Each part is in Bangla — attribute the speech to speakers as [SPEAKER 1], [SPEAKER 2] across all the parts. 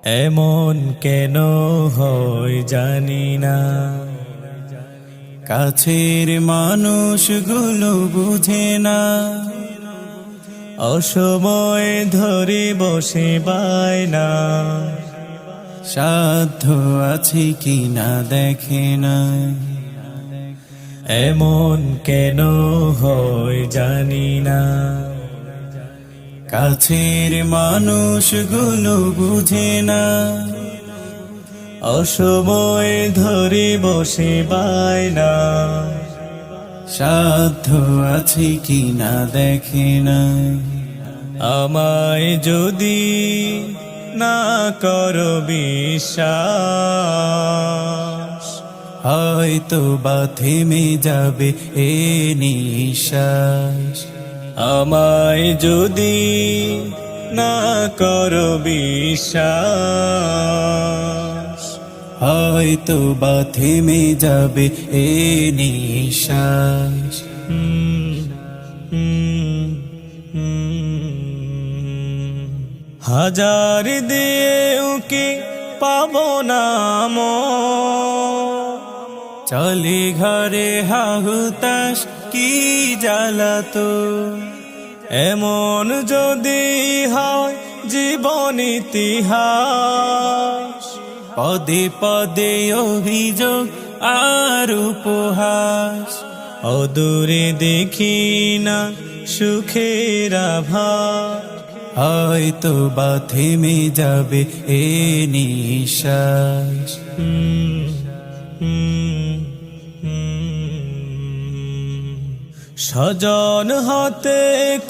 [SPEAKER 1] এমন কেন হয় জানি না, কাছের মানুষগুলো বুঝে না, অসময়ে ধরে বসে বায়না, সাধ্য আছে কি না দেখে না। এমন কেন হয় জানি না, কাছের মানুষগুলো বুঝে না, অসময়ে ধরে বসে বায়না, সাধ্য আছে কি না দেখে না। আমায় যদি না করো বিশ্বাস, হয়তো বা থেমে যাবে এ নিঃশ্বাস। আমায় যদি না করো বিশ্বাস, হয়তো বা থেমে যাবে এ নিঃশ্বাস। হাজার দিয়েও কি পাবো না চলে ঘরে হাহুতাস কি জ্বালাতো। এমন যদি হয় জীবন ইতিহাস, পদে পদে অভিযোগ আর উপহাস, অদূরে দেখি না সুখের আভাস, হয়তো বা থেমে যাবে এ নিঃশ্বাস। স্বজন হতে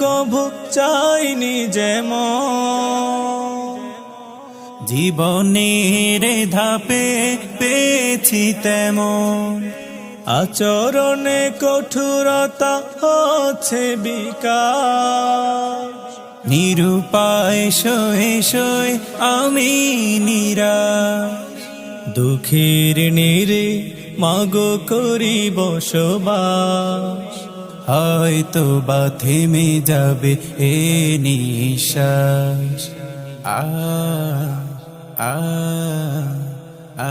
[SPEAKER 1] কভু চাইনি যেমন, জীবনের ধাপে পেয়েছি তেমন, আচরণে কঠোরতা হচ্ছে বিকাশ, নিরুপায় সয়ে সয়ে আমি নিরাশ, দুঃখের নিরে মাগো করি বসবাস, হয়তো বা থেমে যাবে এ নিঃশ্বাস। আ আ আ